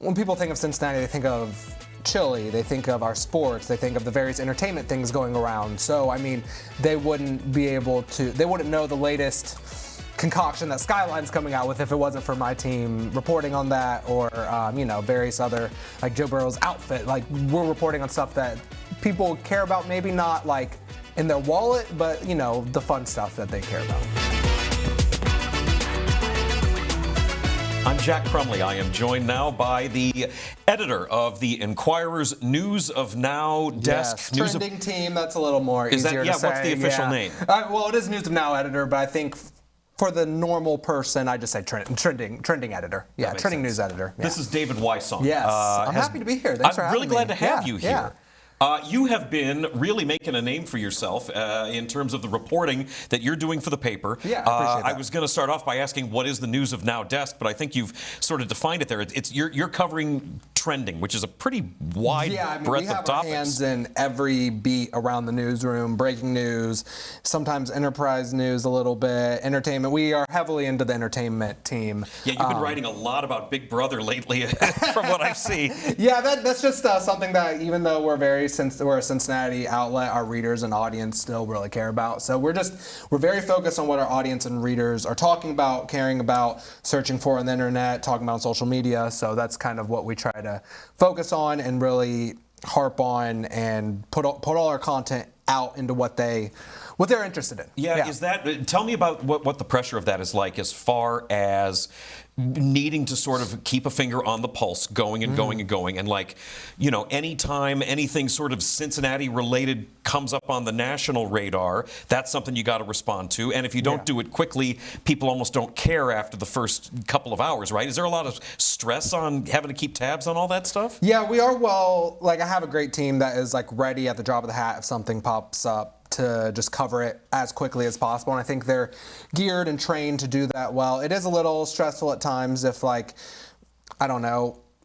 When people think of Cincinnati, they think of chili, they think of our sports, they think of the various entertainment things going around. So, I mean, they wouldn't know the latest concoction that Skyline's coming out with if it wasn't for my team reporting on that, or, various other, like Joe Burrow's outfit. Like, we're reporting on stuff that people care about, maybe not like in their wallet, but, the fun stuff that they care about. I'm Jack Crumley. I am joined now by the editor of the Enquirer's News of Now desk. Yes, trending team, that's a little more easier to say. What's the official name? Well, it is News of Now editor, but I think for the normal person, I just say trending editor. Yeah, trending news editor. Yeah. This is David Weissong. Yes, I'm happy to be here. Thanks for having me. I'm really glad to have you here. Yeah. You have been really making a name for yourself in terms of the reporting that you're doing for the paper. Yeah, I appreciate that. I was going to start off by asking what is the News of Now desk, but I think you've sort of defined it there. You're covering trending, which is a pretty wide breadth of topics. We have our hands in every beat around the newsroom, breaking news, sometimes enterprise news a little bit, entertainment. We are heavily into the entertainment team. Yeah, you've been writing a lot about Big Brother lately, from what I've seen. Yeah, that's just something that, even though we're a Cincinnati outlet, our readers and audience still really care about. So we're very focused on what our audience and readers are talking about, caring about, searching for on the internet, talking about on social media. So that's kind of what we try to focus on and really harp on and put all our content out into what they're interested in. Yeah. Is that? Tell me about what the pressure of that is like, as far as needing to sort of keep a finger on the pulse, going and going and going, and anytime anything sort of Cincinnati related comes up on the national radar, that's something you got to respond to. And if you don't do it quickly, people almost don't care after the first couple of hours, right? Is there a lot of stress on having to keep tabs on all that stuff? Yeah, we are. Well, I have a great team that is ready at the drop of the hat if something pops up, to just cover it as quickly as possible. And I think they're geared and trained to do that well. It is a little stressful at times if,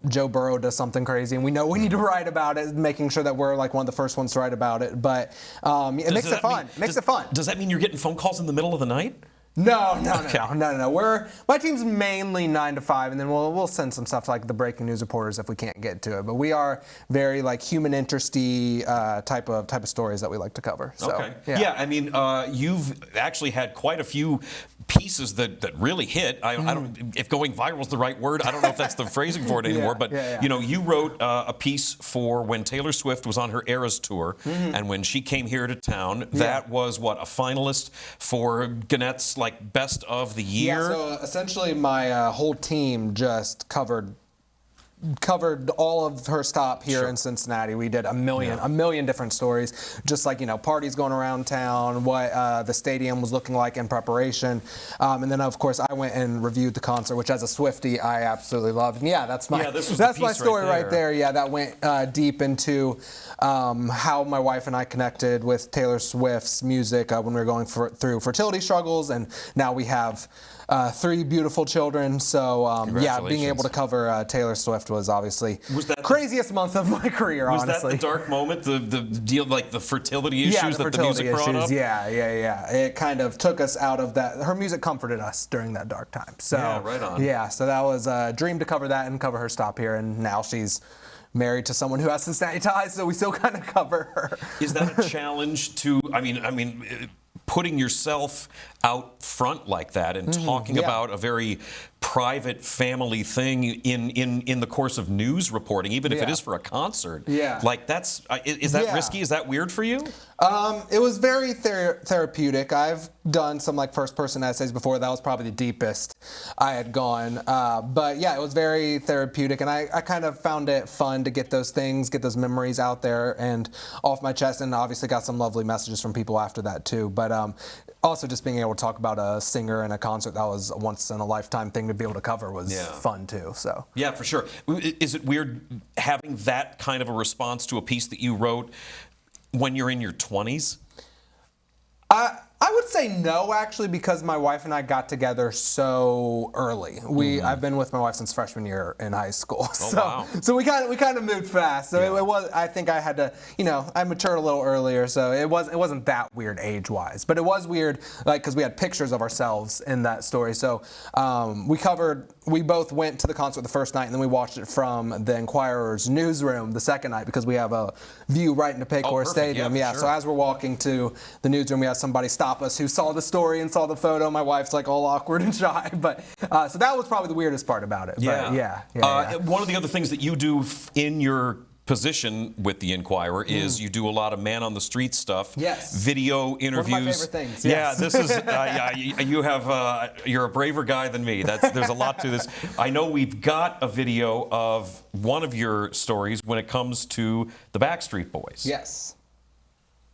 Joe Burrow does something crazy and we know we need to write about it, making sure that we're one of the first ones to write about it. But it makes it fun. Does that mean you're getting phone calls in the middle of the night? No. My team's mainly 9 to 5, and then we'll send some stuff like the breaking news reporters if we can't get to it. But we are very human interesty type of stories that we like to cover. So, okay. Yeah. I mean, you've actually had quite a few pieces that really hit. I don't, if going viral is the right word, I don't know if that's the phrasing for it anymore. But you wrote a piece for when Taylor Swift was on her Eras tour, and when she came here to town. That was a finalist for Gannett's best of the year. Yeah, so essentially my whole team just covered all of her stop here in Cincinnati. We did a million different stories, just parties going around town, what the stadium was looking like in preparation, and then of course I went and reviewed the concert, which as a Swiftie I absolutely loved. And that's my story right there. Yeah, that went deep into how my wife and I connected with Taylor Swift's music when we were going through fertility struggles, and now we have 3 beautiful children. So being able to cover Taylor Swift was obviously the craziest month of my career. Was honestly, that the dark moment, the deal, the fertility issues that the music brought up? Yeah. It kind of took us out of that. Her music comforted us during that dark time. So right on. Yeah, so that was a dream to cover that and cover her stop here, and now she's married to someone who has Cincinnati ties, so we still kind of cover her. Is that a challenge to? I mean. Putting yourself out front like that and talking about a very private family thing in the course of news reporting, even if it is for a concert. Yeah. That's is that risky? Is that weird for you? It was very therapeutic. I've done some first-person essays before. That was probably the deepest I had gone. But it was very therapeutic, and I kind of found it fun to get those memories out there and off my chest, and obviously got some lovely messages from people after that too. But also just being able to talk about a singer and a concert that was a once-in-a-lifetime thing to be able to cover was fun too. So yeah, for sure. Is it weird having that kind of a response to a piece that you wrote when you're in your 20s? I would say no, actually, because my wife and I got together so early. I've been with my wife since freshman year in high school. So we kind of moved fast. So it was. I think I had to, I matured a little earlier, so it wasn't that weird age-wise. But it was weird, because we had pictures of ourselves in that story. So we covered we both went to the concert the first night, and then we watched it from the Enquirer's newsroom the second night because we have a view right into Paycor Stadium. Yeah, for So sure. as we're walking to the newsroom, we had somebody stop us who saw the story and saw the photo. My wife's like all awkward and shy, but so that was probably the weirdest part about it. Yeah. But yeah. One of the other things that you do in your position with the Enquirer is you do a lot of man on the street stuff. Yes. Video interviews. One of my favorite things. Yeah, Yes. this is you have you're a braver guy than me. There's a lot to this. I know we've got a video of one of your stories when it comes to the Backstreet Boys. Yes.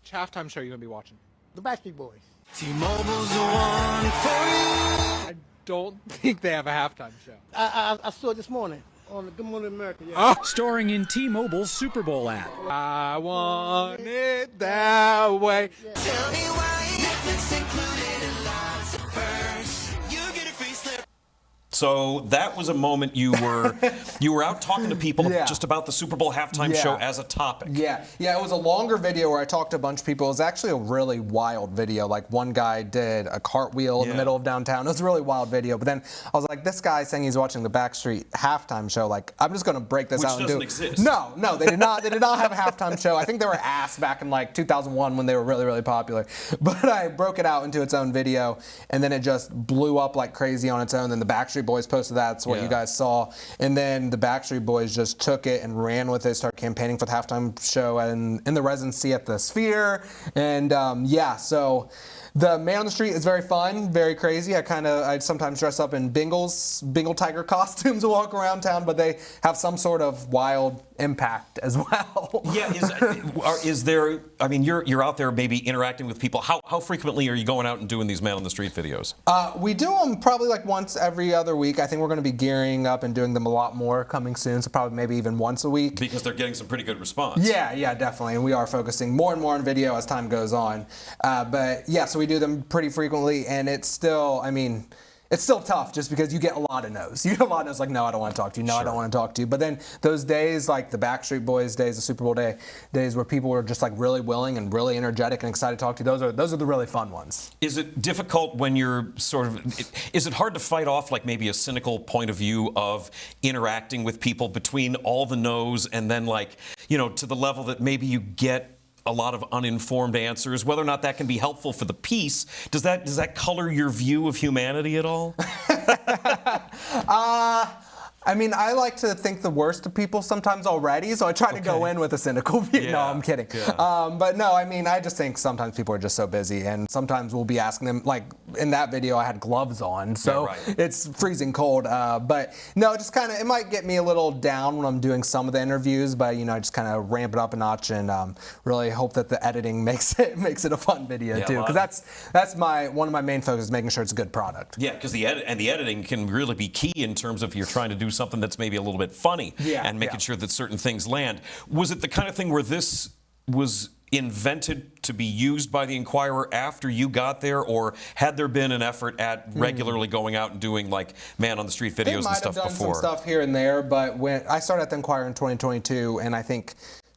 Which halftime show are you gonna be watching? The Backstreet Boys. T-Mobile's the one for you. I don't think they have a halftime show. I saw it this morning on the Good Morning America. Yeah. Starring in T-Mobile's Super Bowl ad. I want it that way. Tell me why Netflix included in lots of perks. You get a free slip. So that was a moment you were out talking to people Yeah. just about the Super Bowl halftime Yeah. show as a topic. Yeah, it was a longer video where I talked to a bunch of people. It was actually a really wild video. Like one guy did a cartwheel in the Yeah. middle of downtown. It was a really wild video. But then I was like, this guy saying he's watching the Backstreet halftime show. Like, I'm just gonna break this Which out and do doesn't it. exist. No, they did not. They did not have a halftime show. I think they were asked back in like 2001 when they were really, really popular. But I broke it out into its own video, and then it just blew up like crazy on its own. Then the Backstreet Boys posted that. That's what Yeah. you guys saw. And then the Backstreet Boys just took it and ran with it, started campaigning for the halftime show in the residency at the Sphere. And so the Man on the Street is very fun, very crazy. I sometimes dress up in Bengal tiger costumes to walk around town, but they have some sort of wild impact as well. Yeah, is there? I mean, you're out there maybe interacting with people. How frequently are you going out and doing these man on the street videos? We do them probably like once every other week. I think we're going to be gearing up and doing them a lot more coming soon, so probably maybe even once a week. Because they're getting some pretty good response. Yeah, definitely. And we are focusing more and more on video as time goes on. But yeah, so we do them pretty frequently, and it's still tough just because you get a lot of no's. You get a lot of no's like, no, I don't want to talk to you. No, I don't want to talk to you. But then those days, like the Backstreet Boys days, the Super Bowl days where people were just like really willing and really energetic and excited to talk to you, those are the really fun ones. Is it difficult when you're is it hard to fight off like maybe a cynical point of view of interacting with people between all the no's and then like, to the level that maybe you get a lot of uninformed answers, whether or not that can be helpful for the piece? Does that color your view of humanity at all? I mean, I like to think the worst of people sometimes already, so I try to go in with a cynical view. Yeah. No, I'm kidding. Yeah. But no, I mean, I just think sometimes people are just so busy, and sometimes we'll be asking them, like in that video, I had gloves on, so Yeah, right. it's freezing cold. But no, just kind of, it might get me a little down when I'm doing some of the interviews, but I just kind of ramp it up a notch and really hope that the editing makes it a fun video Yeah, too, because that's one of my main focuses, making sure it's a good product. Yeah, because the editing can really be key in terms of you're trying to do something that's maybe a little bit funny and making sure that certain things land. Was it the kind of thing where this was invented to be used by the Enquirer after you got there, or had there been an effort at regularly going out and doing like man on the street videos and stuff They might have done before? some stuff here and there, but when I started at the Enquirer in 2022, and I think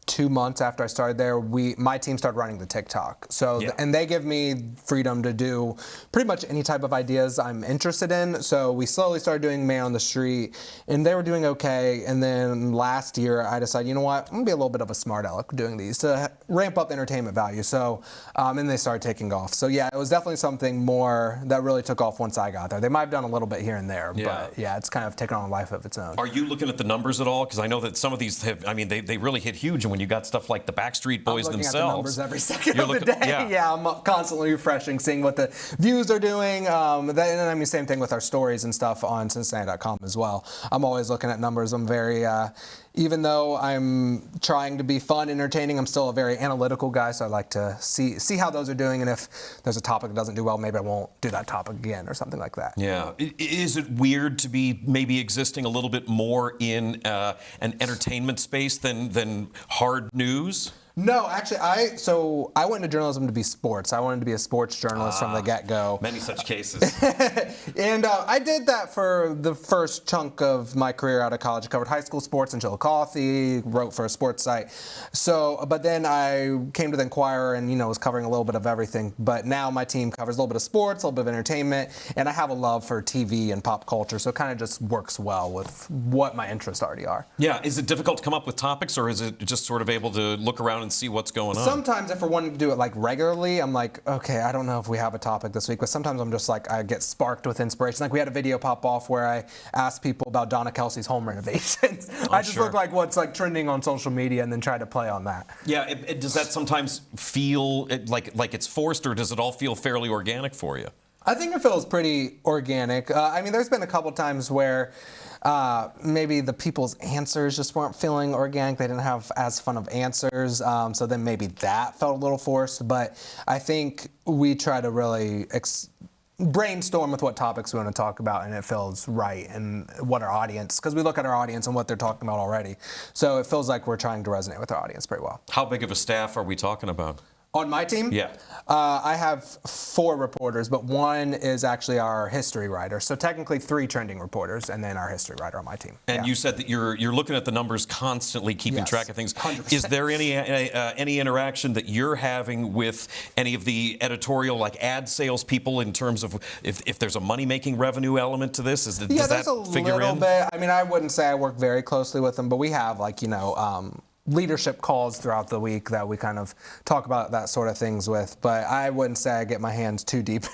2 months after I started there, my team started running the TikTok. So, and they give me freedom to do pretty much any type of ideas I'm interested in. So we slowly started doing Man on the Street, and they were doing okay. And then last year, I decided, you know what, I'm gonna be a little bit of a smart aleck doing these to ramp up entertainment value. So, and they started taking off. So yeah, it was definitely something more that really took off once I got there. They might have done a little bit here and there, but yeah, it's kind of taken on a life of its own. Are you looking at the numbers at all? Because I know that some of these have, I mean, they really hit huge. And when you got stuff like the Backstreet Boys I'm looking themselves. at the numbers every second You're of the looking- day. yeah. I'm constantly refreshing, seeing what the views are doing. And I mean, same thing with our stories and stuff on Cincinnati.com as well. I'm always looking at numbers. I'm very, even though I'm trying to be fun, entertaining, I'm still a very analytical guy. So I like to see how those are doing. And if there's a topic that doesn't do well, maybe I won't do that topic again or something like that. Yeah. Is it weird to be maybe existing a little bit more in an entertainment space than hard news? No, actually, I went into journalism to be sports. I wanted to be a sports journalist from the get-go. Many such cases. And I did that for the first chunk of my career out of college. I covered high school sports in Chillicothe, wrote for a sports site. So, but then I came to the Inquirer and, was covering a little bit of everything. But now my team covers a little bit of sports, a little bit of entertainment, and I have a love for TV and pop culture. So it kind of just works well with what my interests already are. Yeah, is it difficult to come up with topics, or is it just sort of able to look around and see what's going on? Sometimes if we're wanting to do it like regularly, I'm like, okay, I don't know if we have a topic this week, but sometimes I'm just like, I get sparked with inspiration. Like we had a video pop off where I asked people about Donna Kelsey's home renovations. I just look like what's like trending on social media and then try to play on that. Yeah, does that sometimes feel like it's forced, or does it all feel fairly organic for you? I think it feels pretty organic. I mean, there's been a couple times where maybe the people's answers just weren't feeling organic. They didn't have as fun of answers. So then maybe that felt a little forced. But I think we try to really brainstorm with what topics we want to talk about, and it feels right, and what our audience, because we look at our audience and what they're talking about already. So it feels like we're trying to resonate with our audience pretty well. How big of a staff are we talking about? On my team? Yeah. I have 4 reporters, but one is actually our history writer. So technically 3 trending reporters, and then our history writer on my team. And you said that you're looking at the numbers constantly, keeping track of things. 100%. Is there any interaction that you're having with any of the editorial, like ad sales people, in terms of if there's a money-making revenue element to this? Does that there's a figure little in? bit. I mean, I wouldn't say I work very closely with them, but we have leadership calls throughout the week that we kind of talk about that sort of things with, but I wouldn't say I get my hands too deep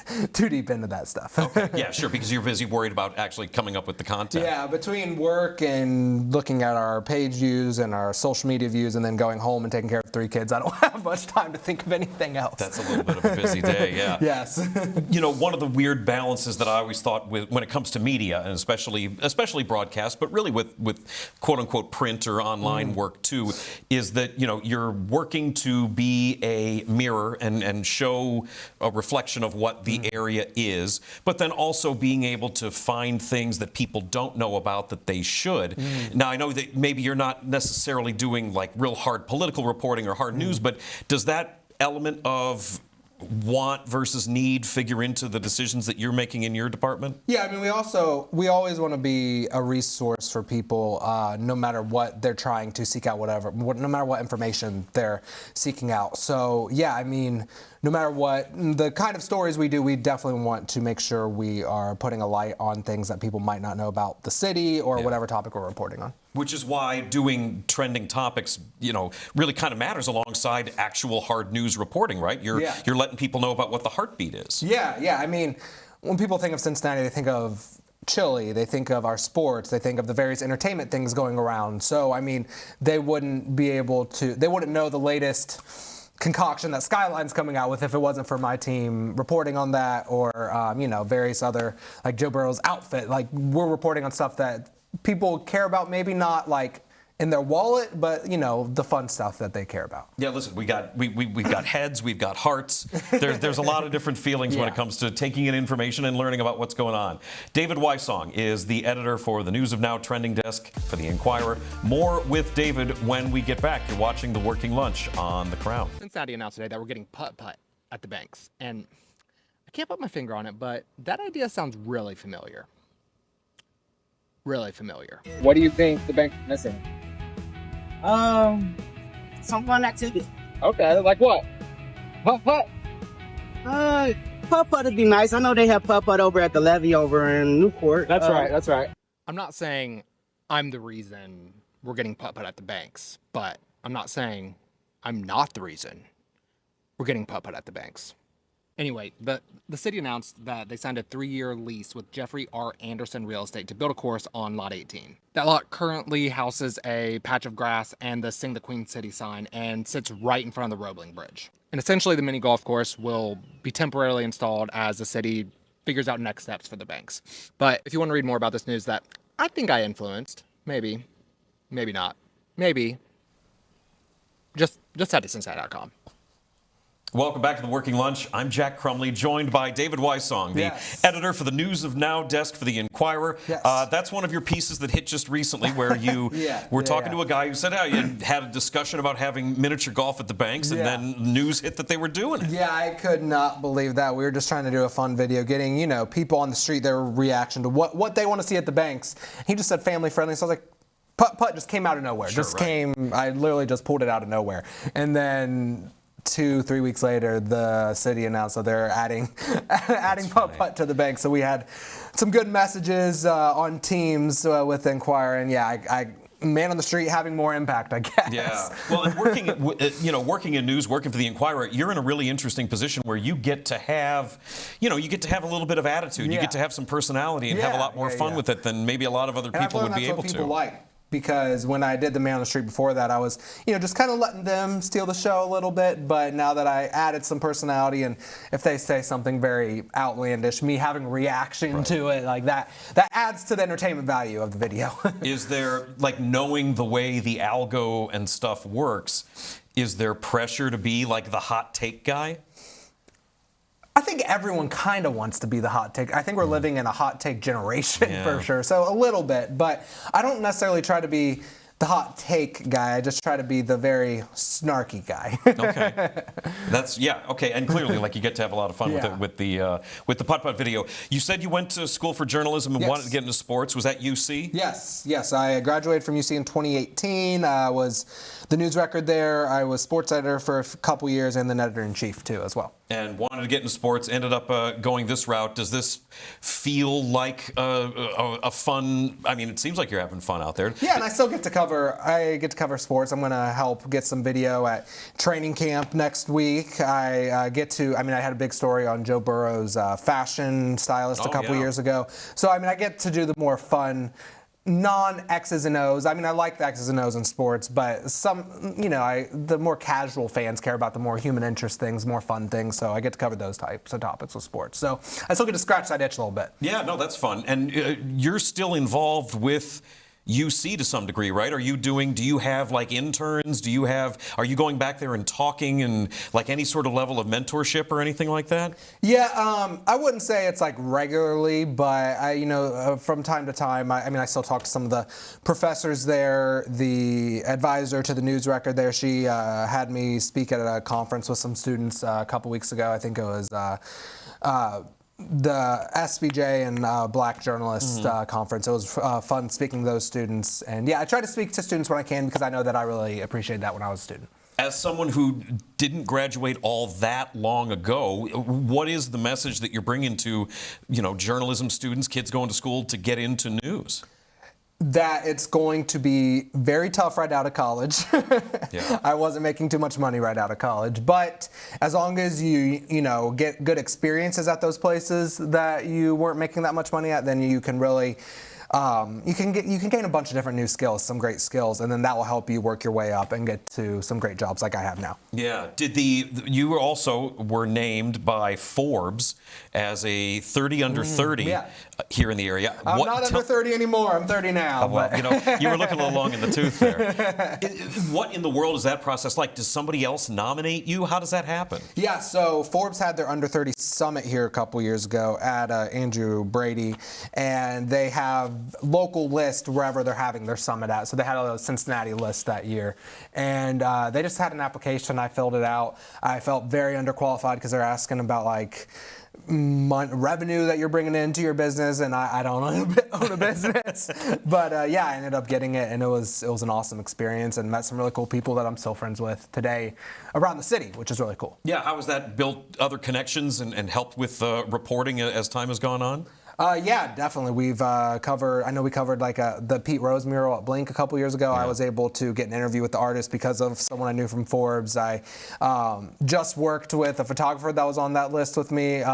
into that stuff. Okay. Yeah, sure, because you're busy worried about actually coming up with the content. Yeah, between work and looking at our page views and our social media views and then going home and taking care of 3 kids, I don't have much time to think of anything else. That's a little bit of a busy day, yeah. Yes. One of the weird balances that I always thought when it comes to media, and especially broadcast, but really with quote-unquote print or online work too, is that you're working to be a mirror and show a reflection of what the area is, but then also being able to find things that people don't know about that they should. Now I know that maybe you're not necessarily doing like real hard political reporting or hard news, but does that element of want versus need figure into the decisions that you're making in your department? Yeah, I mean, we always want to be a resource for people, no matter what they're trying to seek out, no matter what information they're seeking out. So yeah, I mean, no matter what the kind of stories we do, we definitely want to make sure we are putting a light on things that people might not know about the city or whatever topic we're reporting on. Which is why doing trending topics, really kind of matters alongside actual hard news reporting, right? You're letting people know about what the heartbeat is. Yeah. I mean, when people think of Cincinnati, they think of chili, they think of our sports, they think of the various entertainment things going around. So, I mean, they wouldn't know the latest concoction that Skyline's coming out with if it wasn't for my team reporting on that, or various other, like Joe Burrow's outfit. Like, we're reporting on stuff that people care about, maybe not like in their wallet, but the fun stuff that they care about. Yeah, listen, we've got heads, we've got hearts. There's a lot of different feelings when it comes to taking in information and learning about what's going on. David Wysong is the editor for the News of Now trending desk for the Inquirer. More with David when we get back. You're watching The Working Lunch on The Crown. Cincinnati announced today that we're getting putt-putt at the banks, and I can't put my finger on it, but that idea sounds really familiar. Really familiar. What do you think the bank's missing? Some fun activity. Okay, like what? Putt-putt? Putt-putt would be nice. I know they have putt-putt over at the levee over in Newport. That's right. I'm not saying I'm the reason we're getting putt-putt at the banks, but I'm not saying I'm not the reason we're getting putt-putt at the banks. Anyway, the city announced that they signed a 3-year lease with Jeffrey R. Anderson Real Estate to build a course on Lot 18. That lot currently houses a patch of grass and the Sing the Queen City sign and sits right in front of the Roebling Bridge. And essentially the mini golf course will be temporarily installed as the city figures out next steps for the banks. But if you want to read more about this news that I think I influenced, maybe not, maybe, just head to Cincinnati.com. Welcome back to the Working Lunch. I'm Jack Crumley, joined by David Wysong, the editor for the News of Now desk for the Inquirer. Yes. That's one of your pieces that hit just recently, where you were talking to a guy who said how you had a discussion about having miniature golf at the banks, and then news hit that they were doing it. Yeah, I could not believe that. We were just trying to do a fun video, getting people on the street, their reaction to what they want to see at the banks. He just said family friendly, so I was like, putt just came out of nowhere. I literally just pulled it out of nowhere, and then 2-3 weeks later, the city announced that they're adding putt to the bank. So we had some good messages on Teams with the Inquirer, and I man on the street having more impact, I guess. Yeah. Well, and working in news, working for the Inquirer, you're in a really interesting position where you get to have, a little bit of attitude. You get to have some personality and have a lot more fun with it than maybe a lot of other people would be able to. Like. Because when I did the Man on the Street before that, I was, just kind of letting them steal the show a little bit. But now that I added some personality, and if they say something very outlandish, me having a reaction to it like that adds to the entertainment value of the video. Is there, knowing the way the algo and stuff works, is there pressure to be like the hot take guy? I think everyone kind of wants to be the hot take. I think we're living in a hot take generation for sure. So a little bit, but I don't necessarily try to be the hot take guy. I just try to be the very snarky guy. Okay. Okay. And clearly, you get to have a lot of fun with the putt video. You said you went to school for journalism and wanted to get into sports. Was that UC? Yes. I graduated from UC in 2018. I was the news record there. I was sports editor for a couple years and then editor-in-chief too as well. And wanted to get into sports, ended up going this route. Does this feel like a fun? I mean, it seems like you're having fun out there. Yeah, and I still get to cover. I get to cover sports. I'm going to help get some video at training camp next week. I had a big story on Joe Burrow's fashion stylist a couple years ago. So I get to do the more fun, non-X's and O's. I like the X's and O's in sports, but the more casual fans care about the more human interest things, more fun things, so I get to cover those types of topics with sports. So I still get to scratch that itch a little bit. Yeah, no, that's fun. And you're still involved with UC to some degree, right? Do you have interns? Are you going back there and talking and any sort of level of mentorship or anything like that? Yeah, I wouldn't say it's regularly, but from time to time, I still talk to some of the professors there. The advisor to the news record there, she had me speak at a conference with some students a couple weeks ago. I think it was the SBJ and Black Journalists Conference. It was fun speaking to those students. And I try to speak to students when I can because I know that I really appreciated that when I was a student. As someone who didn't graduate all that long ago, what is the message that you're bringing to, journalism students, kids going to school to get into news? That it's going to be very tough right out of college. I wasn't making too much money right out of college, but as long as you get good experiences at those places that you weren't making that much money at, then you can really you can gain a bunch of different new skills, some great skills, and then that will help you work your way up and get to some great jobs like I have now. Yeah. You also were named by Forbes as a 30 under 30 here in the area. I'm not under 30 anymore. I'm 30 now. You were looking a little long in the tooth there. What in the world is that process like? Does somebody else nominate you? How does that happen? Yeah, so Forbes had their under 30 summit here a couple years ago at Andrew Brady, and they have local list wherever they're having their summit at. So they had a Cincinnati list that year, and they just had an application. I filled it out. I felt very underqualified because they're asking about revenue that you're bringing into your business, and I don't own a business. But I ended up getting it, and it was an awesome experience, and met some really cool people that I'm still friends with today around the city, which is really cool. Yeah, how has that built other connections and helped with reporting as time has gone on? Yeah, definitely. We've covered, I know we covered the Pete Rose mural at Blink a couple years ago. I was able to get an interview with the artist because of someone I knew from Forbes. I just worked with a photographer that was on that list with me.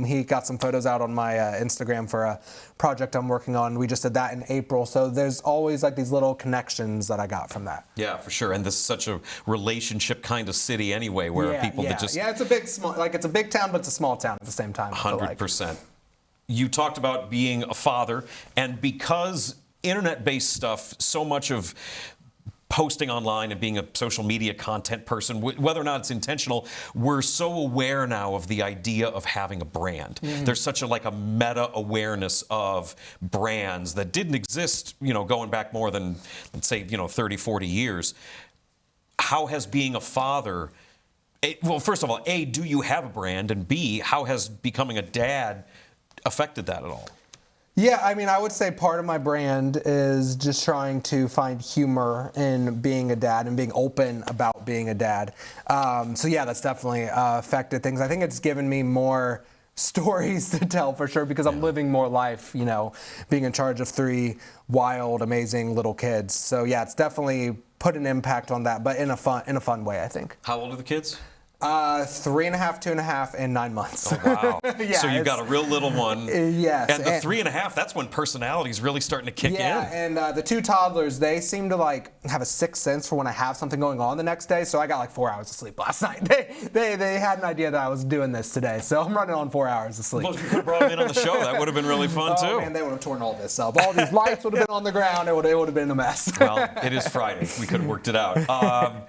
He got some photos out on my Instagram for a project I'm working on. We just did that in April. So there's always these little connections that I got from that. Yeah, for sure. And this is such a relationship kind of city anyway, where people that just... Yeah, it's a big town, but it's a small town at the same time. 100%. You talked about being a father, and because internet-based stuff, so much of posting online and being a social media content person, whether or not it's intentional, we're so aware now of the idea of having a brand. There's such a meta awareness of brands that didn't exist, going back more than, let's say, 30, 40 years. How has being a father, well, first of all, A, do you have a brand? And B, how has becoming a dad affected that at all? Yeah, I mean, I would say part of my brand is just trying to find humor in being a dad and being open about being a dad. So yeah, that's definitely affected things. I think it's given me more stories to tell for sure because I'm living more life, being in charge of 3 wild, amazing little kids. So yeah, it's definitely put an impact on that, but in a fun way, I think. How old are the kids? 3.5, 2.5, and 9 months. Oh, wow. Yeah, so you've got a real little one. Yes. And the 3.5, that's when personality is really starting to kick in. Yeah, and the 2 toddlers, they seem to have a sixth sense for when I have something going on the next day. So I got 4 hours of sleep last night. They had an idea that I was doing this today, so I'm running on 4 hours of sleep. Well, if you could have brought them in on the show, that would have been really fun too. Oh man, they would have torn all this up. All these lights would have been on the ground. It would have been a mess. Well, it is Friday. We could have worked it out.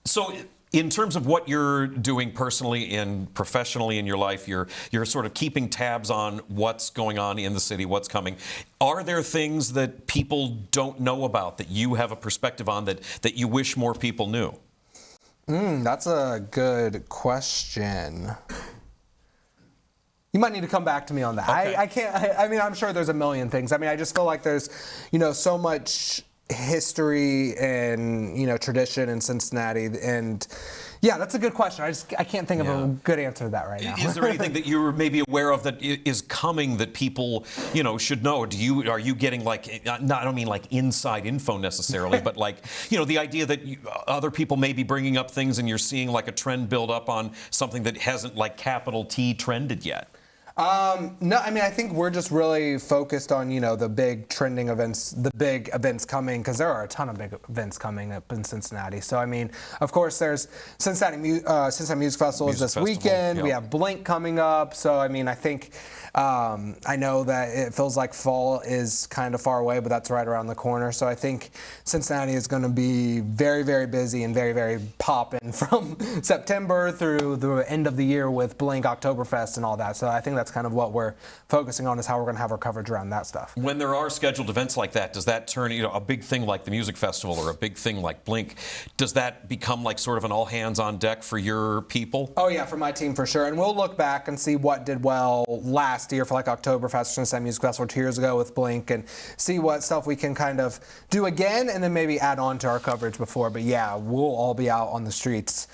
So in terms of what you're doing personally and professionally in your life, you're sort of keeping tabs on what's going on in the city, what's coming. Are there things that people don't know about that you have a perspective on that you wish more people knew? That's a good question. You might need to come back to me on that. Okay. I can't. I mean, I'm sure there's a million things. I mean, I just feel like there's, so much history and tradition in Cincinnati, and yeah, that's a good question. I can't think of a good answer to that right now. Is there anything that you're maybe aware of that is coming that people should know? Are you getting I don't mean inside info necessarily, but the idea that other people may be bringing up things and you're seeing a trend build up on something that hasn't capital T trended yet? No, I mean, I think we're just really focused on, the big trending events, the big events coming, because there are a ton of big events coming up in Cincinnati. So, I mean, of course, there's Cincinnati Music Festival is this weekend. Yep. We have Blink coming up. So, I mean, I think, I know that it feels like fall is kind of far away, but that's right around the corner. So I think Cincinnati is going to be very, very busy and very, very popping from September through the end of the year with Blink, Oktoberfest, and all that. So I think that's kind of what we're focusing on, is how we're going to have our coverage around that stuff. When there are scheduled events like that, does that turn, a big thing like the music festival or a big thing like Blink, does that become sort of an all hands on deck for your people? Oh yeah, for my team for sure. And we'll look back and see what did well last year for Oktoberfest or Cincinnati Music Festival 2 years ago with Blink, and see what stuff we can kind of do again and then maybe add on to our coverage before. But yeah, we'll all be out on the streets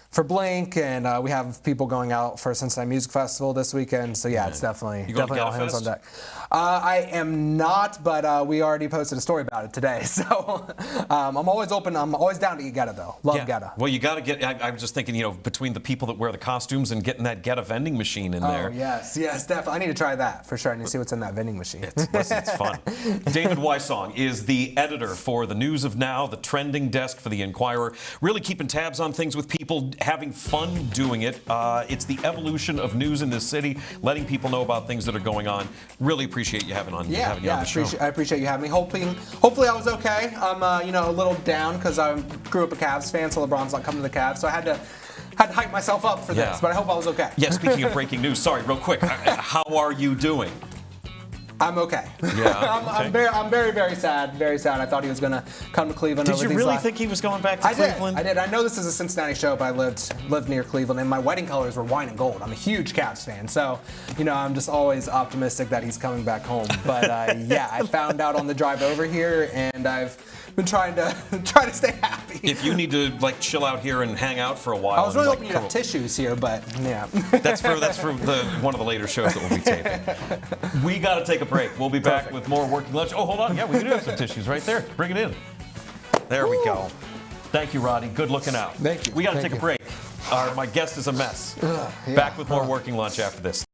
for Blink, and we have people going out for Cincinnati Music Festival this weekend. So yeah, it's definitely all hands on deck. I am not, but we already posted a story about it today. So I'm always open. I'm always down to eat Geta though. Love Geta. Well, you got to get. I was just thinking, between the people that wear the costumes and getting that Geta vending machine in there. Oh yes, definitely. I need to try that for sure. I need to see what's in that vending machine. It's fun. David Wysong is the editor for the News of Now, the trending desk for the Inquirer. Really keeping tabs on things with people, having fun doing it. It's the evolution of news in this city, letting people know about things that are going on. Really appreciate you having you on the show. I appreciate you having me. Hopefully I was okay. I'm a little down because I grew up a Cavs fan, so LeBron's not coming to the Cavs, so I had to hype myself up for this, but I hope I was okay. Yeah, speaking of breaking news, sorry, real quick, how are you doing? I'm okay. Yeah, I'm very, very sad. Very sad. I thought he was going to come to Cleveland. Did you really think he was going back to Cleveland? I did. I know this is a Cincinnati show, but I lived near Cleveland, and my wedding colors were wine and gold. I'm a huge Cavs fan, so I'm just always optimistic that he's coming back home. But yeah, I found out on the drive over here, and I've been trying to stay happy. If you need to chill out here and hang out for a while, I was really hoping you'd have tissues here, but yeah. That's for one of the later shows that we'll be taping. We got to take a break. We'll be back with more Working Lunch. Oh, hold on. Yeah, we do have some tissues right there. Bring it in. There we go. Thank you, Roddy. Good looking out. Thank you. We got to take a break. My guest is a mess. Back with more Working Lunch after this.